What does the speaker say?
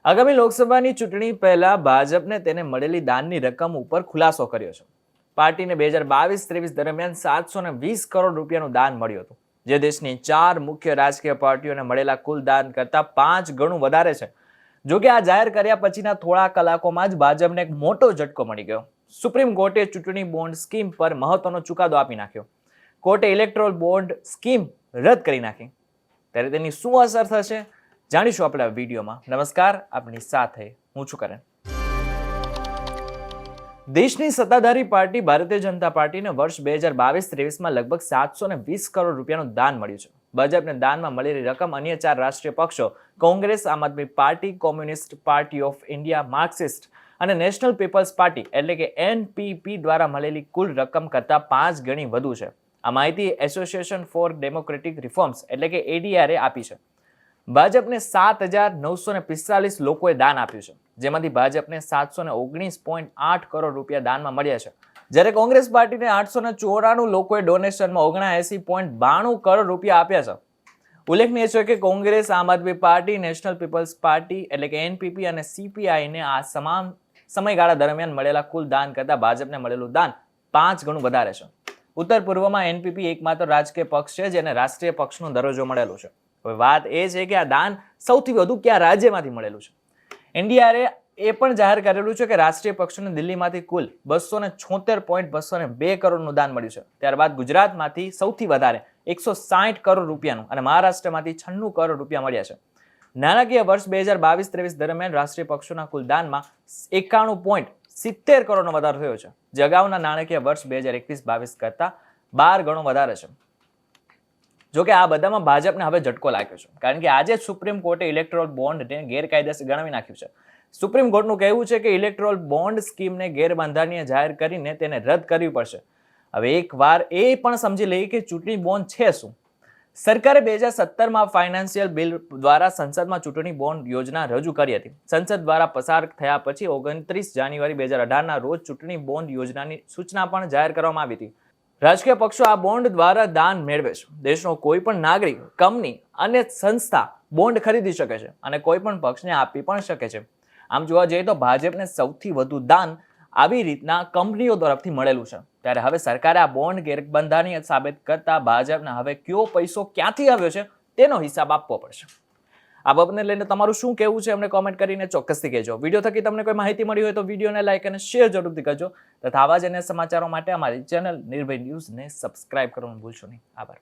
આગામી લોકસભાની ચૂંટણી પહેલા ભાજપને તેને મળેલી દાનની રકમ ઉપર ખુલાસો કર્યો છે. પાર્ટીને 2022-23 દરમિયાન 720 કરોડ રૂપિયાનું દાન મળ્યું હતું, જે દેશની 4 મુખ્ય રાજકીય પાર્ટીઓને મળેલા કુલ દાન કરતાં 5 ગણું વધારે છે. જોકે આ જાહેર કર્યા પછીના થોડા કલાકોમાં જ ભાજપને એક મોટો ઝટકો મળી ગયો. સુપ્રીમ કોર્ટે ચૂંટણી બોન્ડ સ્કીમ પર મહત્વનો ચુકાદો આપી નાખ્યો. કોર્ટે ઇલેક્ટોરલ બોન્ડ સ્કીમ રદ કરી નાખી. ત્યારે તેની શું અસર થશે જાણીશું આપણે આ વિડીયોમાં. નમસ્કાર, આપની સાથે હું છું કરણ. દેશની સત્તાધારી પાર્ટી ભારતીય જનતા પાર્ટીને વર્ષ 2022-23માં લગભગ 720 કરોડ રૂપિયાનું દાન મળ્યું છે. ભાજપને દાનમાં મળેલી રકમ અન્ય 4 રાષ્ટ્રીય પક્ષો કોંગ્રેસ, આમ આદમી પાર્ટી, કોમ્યુનિસ્ટ પાર્ટી ઓફ ઇન્ડિયા, માર્ક્સિસ્ટ અને નેશનલ પીપલ્સ પાર્ટી એટલે કે NPP દ્વારા મળેલી કુલ રકમ કરતાં 5 ગણી વધુ છે. આ માહિતી એસોસિએશન ફોર ડેમોક્રેટિક રિફોર્મ્સ એટલે કે ADR આપી છે. ભાજપને 7,945 લોકોએ દાન આપ્યું છે, જેમાંથી ભાજપને 719.8 કરોડ રૂપિયા દાનમાં મળ્યા છે, જ્યારે કોંગ્રેસ પાર્ટીને 894 લોકોએ ડોનેશનમાં 79.92 કરોડ રૂપિયા આપ્યા છે. ઉલ્લેખનીય છે કે Congress, Aam Aadmi party, national people's party એટલે કે NPP અને CPIને આ તમામ સમયગાળા દરમિયાન મળેલા કુલ દાન કરતાં ભાજપને મળેલું દાન 5 ગણું વધારે છે. ઉત્તર પૂર્વમાં NPP એકમાત્ર રાજકીય પક્ષ છે જેને રાષ્ટ્રીય પક્ષનો દરજ્જો મળેલો છે. હવે વાત એ છે કે આ દાન સૌથી વધુ કયા રાજ્યમાંથી મળેલું છે. NDRA એ પણ જાહેર કરેલું છે કે રાષ્ટ્રીય પક્ષોને દિલ્હીમાંથી કુલ 276.202 કરોડનું દાન મળ્યું છે. ત્યારબાદ ગુજરાતમાંથી સૌથી વધારે 160 કરોડ રૂપિયાનું અને મહારાષ્ટ્રમાંથી 96 કરોડ રૂપિયા મળ્યા છે. નાણાકીય વર્ષ 2022-23 દરમિયાન રાષ્ટ્રીય પક્ષોના કુલ દાનમાં 91.70 કરોડનો વધારો થયો છે, જે અગાઉના નાણાકીય વર્ષ 2021-22 કરતાં 12 ગણો વધારે છે. જોકે આ બધામાં ભાજપને હવે ઝટકો લાગ્યો છે, કારણ કે આજે સુપ્રીમ કોર્ટે ઇલેક્ટોરલ બોન્ડને ગેરકાયદેસર ગણાવી નાખ્યું છે. સુપ્રીમ કોર્ટનું કહેવું છે કે ઇલેક્ટોરલ બોન્ડ સ્કીમને ગેરબંધારણીય જાહેર કરીને તેને રદ કરવી પડશે. હવે એકવાર એ પણ સમજી લઈએ કે ચૂંટણી બોન્ડ છે શું. સરકારે 2017માં ફાઇનાન્શિયલ બિલ દ્વારા સંસદમાં ચૂંટણી બોન્ડ યોજના રજૂ કરી હતી. સંસદ દ્વારા પસાર થયા પછી 29 જાન્યુઆરી 2018ના રોજ ચૂંટણી બોન્ડ યોજનાની સૂચના પણ જાહેર કરવામાં આવી હતી. રાજકીય પક્ષો આ બોન્ડ દ્વારા દાન મેળવે છે. દેશનો કોઈ પણ નાગરિક, કંપની અને સંસ્થા બોન્ડ ખરીદી શકે છે અને કોઈ પણ પક્ષને આપી પણ શકે છે. આમ જોવા જઈએ તો ભાજપને સૌથી વધુ દાન આવી રીતના કંપનીઓ તરફથી મળેલું છે. ત્યારે હવે સરકારે આ બોન્ડ ગેરબંધારણીય સાબિત કરતા ભાજપને હવે કયો પૈસો ક્યાંથી આવ્યો છે તેનો હિસાબ આપવો પડશે. આ બાબતને લઈને તમારું શું કહેવું છે અમને કોમેન્ટ કરીને ચોક્કસથી કહેજો. વિડીયો થકી તમને કોઈ માહિતી મળી હોય તો વિડીયોને લાઈક અને શેર જરૂરથી કરજો તથા આવા જ અન્ય સમાચારો માટે અમારી ચેનલ નિર્ભય ન્યૂઝને સબસ્ક્રાઇબ કરવાનું ભૂલશો નહીં. આભાર.